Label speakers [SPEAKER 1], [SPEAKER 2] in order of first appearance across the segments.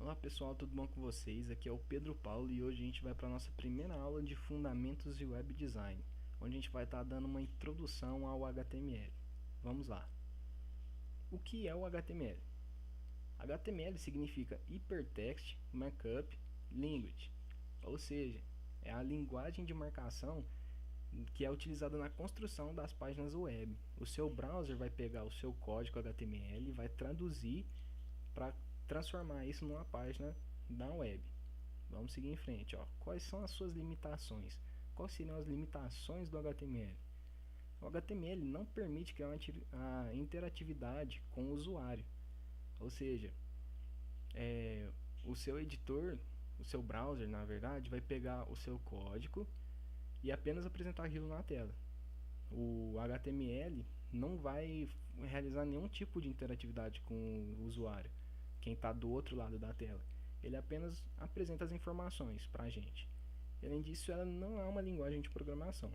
[SPEAKER 1] Olá pessoal, tudo bom com vocês? Aqui é o Pedro Paulo e hoje a gente vai para a nossa primeira aula de Fundamentos de Web Design, onde a gente vai estar dando uma introdução ao HTML. Vamos lá. O que é o HTML? HTML significa Hypertext Markup Language, ou seja, é a linguagem de marcação que é utilizada na construção das páginas web. O seu browser vai pegar o seu código HTML e vai traduzir para transformar isso numa página da web. Vamos seguir em frente. Quais são as suas limitações? Quais seriam as limitações do HTML? O HTML não permite criar a interatividade com o usuário. Ou seja, o seu editor, o seu browser, na verdade, vai pegar o seu código e apenas apresentar aquilo na tela. O HTML não vai realizar nenhum tipo de interatividade com o usuário, quem está do outro lado da tela. Ele apenas apresenta as informações para a gente. E, além disso, ela não é uma linguagem de programação.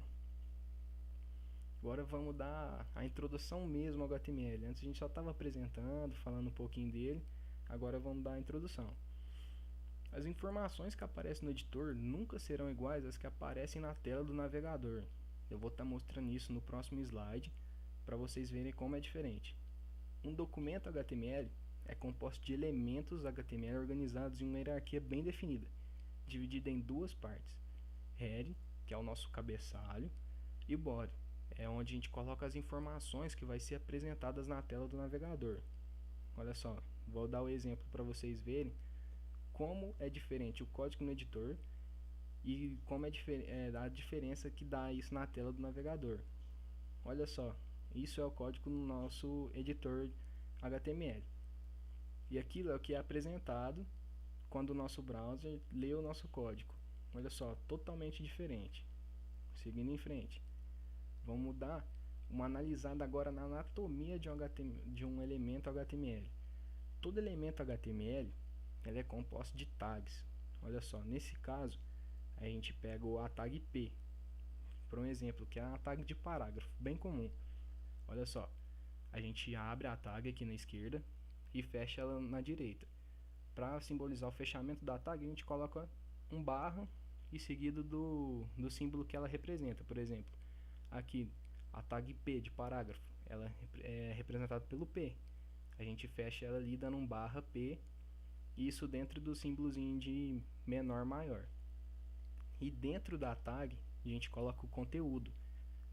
[SPEAKER 1] Agora vamos dar a introdução mesmo ao HTML. Antes a gente só estava apresentando, falando um pouquinho dele. Agora vamos dar a introdução. As informações que aparecem no editor nunca serão iguais às que aparecem na tela do navegador. Eu vou estar mostrando isso no próximo slide para vocês verem como é diferente. Um documento HTML é composto de elementos HTML organizados em uma hierarquia bem definida, dividida em duas partes: head, que é o nosso cabeçalho, e body, é onde a gente coloca as informações que vai ser apresentadas na tela do navegador. Olha só, vou dar o exemplo para vocês verem como é diferente o código no editor e como é a diferença que dá isso na tela do navegador. Olha só, isso é o código no nosso editor HTML. E aquilo é o que é apresentado quando o nosso browser lê o nosso código. Olha só, totalmente diferente. Seguindo em frente, vamos dar uma analisada agora na anatomia de um elemento HTML. Todo elemento HTML ele é composto de tags. Olha só, nesse caso a gente pega a tag P, por um exemplo, que é a tag de parágrafo, bem comum. Olha só, a gente abre a tag aqui na esquerda e fecha ela na direita. Para simbolizar o fechamento da tag, a gente coloca um barra e seguido do símbolo que ela representa. Por exemplo, aqui a tag P de parágrafo, ela é representada pelo P. A gente fecha ela ali dando um barra P, isso dentro do símbolozinho de menor maior. E dentro da tag a gente coloca o conteúdo,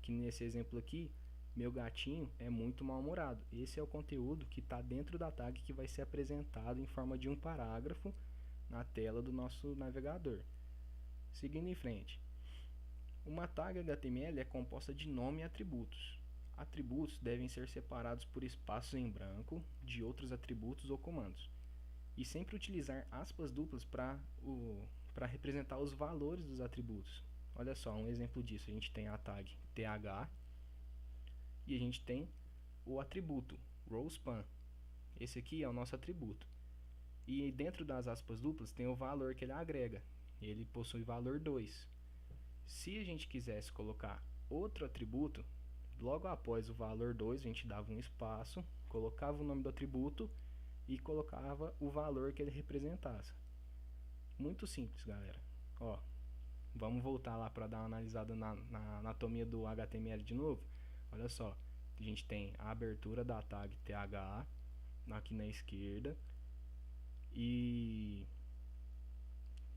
[SPEAKER 1] que nesse exemplo aqui, meu gatinho é muito mal-humorado. Esse é o conteúdo que está dentro da tag que vai ser apresentado em forma de um parágrafo na tela do nosso navegador. Seguindo em frente, uma tag HTML é composta de nome e atributos. Atributos devem ser separados por espaços em branco de outros atributos ou comandos. E sempre utilizar aspas duplas para representar os valores dos atributos. Olha só, um exemplo disso, a gente tem a tag th e a gente tem o atributo rowspan. Esse aqui é o nosso atributo. E dentro das aspas duplas tem o valor que ele agrega. Ele possui valor 2. Se a gente quisesse colocar outro atributo, logo após o valor 2 a gente dava um espaço, colocava o nome do atributo e colocava o valor que ele representasse. Muito simples, galera. Vamos voltar lá para dar uma analisada na anatomia do HTML de novo. Olha só, a gente tem a abertura da tag th aqui na esquerda e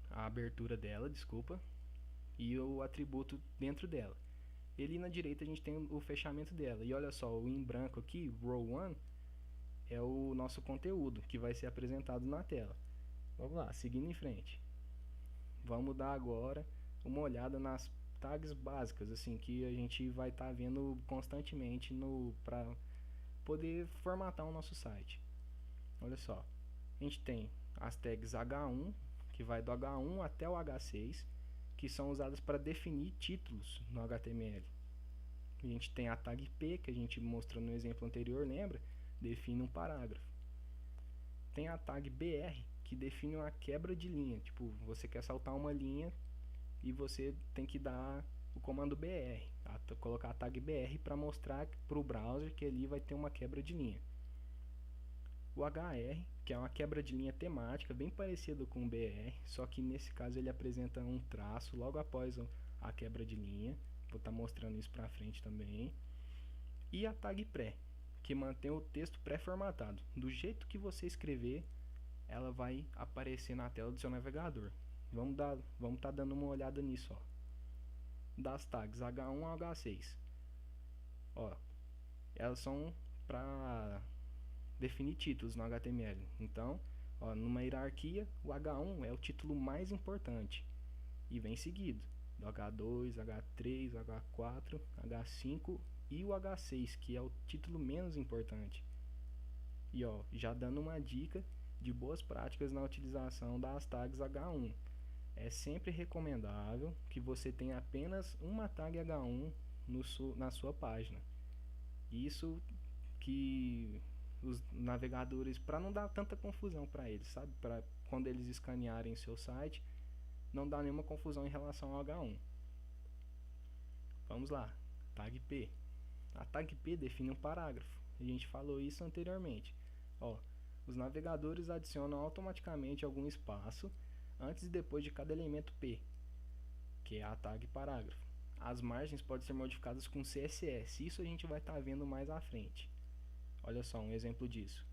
[SPEAKER 1] a abertura dela, desculpa, e o atributo dentro dela. E na direita a gente tem o fechamento dela. E olha só, o em branco aqui, row 1, é o nosso conteúdo que vai ser apresentado na tela. Vamos lá, seguindo em frente. Vamos dar agora uma olhada nas tags básicas, assim, que a gente vai estar vendo constantemente para poder formatar o nosso site. Olha só, a gente tem as tags H1, que vai do H1 até o H6, que são usadas para definir títulos no HTML. A gente tem a tag P, que a gente mostrou no exemplo anterior, lembra? Define um parágrafo. Tem a tag BR, que define uma quebra de linha. Tipo, você quer saltar uma linha e você tem que dar o comando BR, colocar a tag BR para mostrar para o browser que ali vai ter uma quebra de linha. o HR, que é uma quebra de linha temática bem parecida com o BR, só que nesse caso ele apresenta um traço logo após a quebra de linha. Vou estar mostrando isso para frente também. E a tag pré, que mantém o texto pré-formatado. Do jeito que você escrever, ela vai aparecer na tela do seu navegador. Vamos estar dando uma olhada nisso, ó. Das tags H1 a H6. Ó, elas são para definir títulos no HTML. Então, ó, numa hierarquia, o H1 é o título mais importante e vem seguido do H2, H3, H4, H5 e o H6, que é o título menos importante. E ó, já dando uma dica de boas práticas na utilização das tags H1. É sempre recomendável que você tenha apenas uma tag H1 na sua página. Isso que os navegadores, para não dar tanta confusão para eles, sabe? Para quando eles escanearem seu site, não dá nenhuma confusão em relação ao H1. Vamos lá, tag P. A tag P define um parágrafo. A gente falou isso anteriormente. Ó, os navegadores adicionam automaticamente algum espaço antes e depois de cada elemento P, que é a tag parágrafo. As margens podem ser modificadas com CSS. Isso a gente vai estar vendo mais à frente. Olha só um exemplo disso.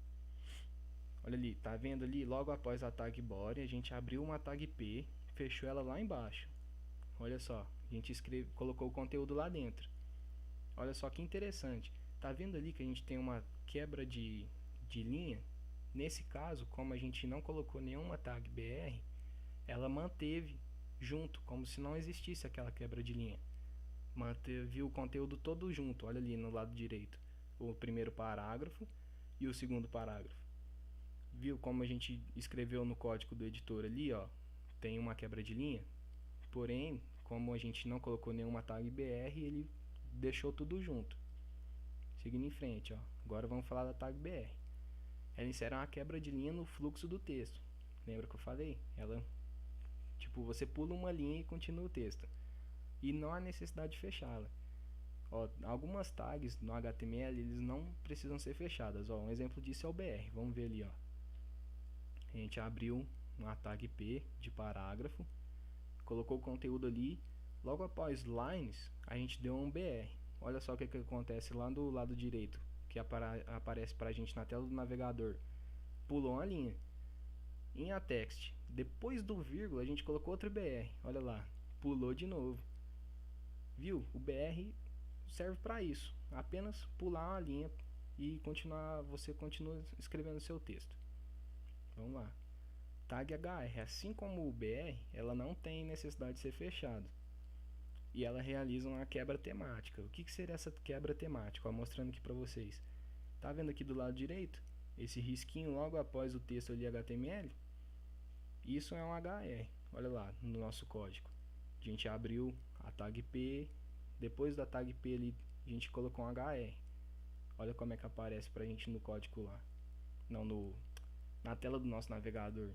[SPEAKER 1] Olha ali, tá vendo ali? Logo após a tag body, a gente abriu uma tag P, fechou ela lá embaixo. Olha só, a gente colocou o conteúdo lá dentro. Olha só que interessante. Tá vendo ali que a gente tem uma quebra de linha? Nesse caso, como a gente não colocou nenhuma tag BR, ela manteve junto, como se não existisse aquela quebra de linha. Manteve o conteúdo todo junto. Olha ali no lado direito, o primeiro parágrafo e o segundo parágrafo. Viu como a gente escreveu no código do editor ali, ó, tem uma quebra de linha? Porém, como a gente não colocou nenhuma tag BR, ele deixou tudo junto. Seguindo em frente, ó. Agora vamos falar da tag BR. Ela insere uma quebra de linha no fluxo do texto. Lembra que eu falei? Ela, tipo, você pula uma linha e continua o texto. E não há necessidade de fechá-la. Ó, algumas tags no HTML eles não precisam ser fechadas. Ó, um exemplo disso é o BR. Vamos ver ali, ó. A gente abriu uma tag P de parágrafo, colocou o conteúdo ali. Logo após lines, a gente deu um BR. Olha só o que acontece lá do lado direito, que aparece pra gente na tela do navegador. Pulou uma linha. Em a text, depois do vírgula, a gente colocou outro BR. Olha lá, pulou de novo. Viu? O BR serve para isso. Apenas pular uma linha e você continua escrevendo seu texto. Vamos lá. Tag HR, assim como o BR, ela não tem necessidade de ser fechada. E ela realiza uma quebra temática. O que seria essa quebra temática? Ó, mostrando aqui para vocês. Tá vendo aqui do lado direito? Esse risquinho logo após o texto ali HTML? Isso é um HR. Olha lá no nosso código. A gente abriu a tag P. Depois da tag P ali, a gente colocou um HR. Olha como é que aparece pra gente no código lá. Não, na tela do nosso navegador.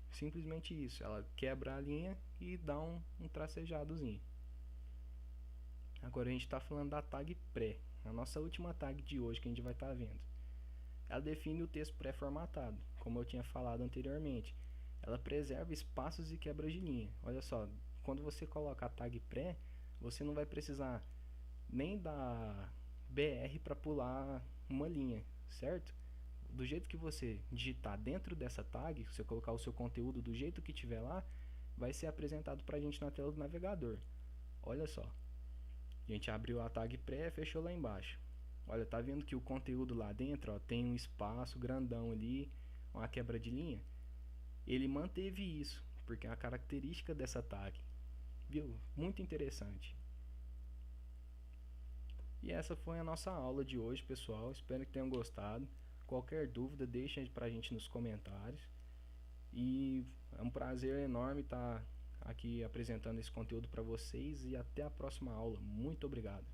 [SPEAKER 1] Simplesmente isso. Ela quebra a linha e dá um tracejadozinho. Agora a gente está falando da tag pré, a nossa última tag de hoje que a gente vai estar vendo. Ela define o texto pré-formatado, como eu tinha falado anteriormente. Ela preserva espaços e quebras de linha. Olha só, quando você coloca a tag pré, você não vai precisar nem da BR para pular uma linha, certo? Do jeito que você digitar dentro dessa tag, você colocar o seu conteúdo do jeito que tiver lá, vai ser apresentado para a gente na tela do navegador. Olha só. A gente abriu a tag pré, fechou lá embaixo. Olha, tá vendo que o conteúdo lá dentro, ó, tem um espaço grandão ali, uma quebra de linha? Ele manteve isso, porque é a característica dessa tag. Viu? Muito interessante. E essa foi a nossa aula de hoje, pessoal. Espero que tenham gostado. Qualquer dúvida, deixa pra gente nos comentários. E é um prazer enorme estar aqui apresentando esse conteúdo para vocês e até a próxima aula. Muito obrigado.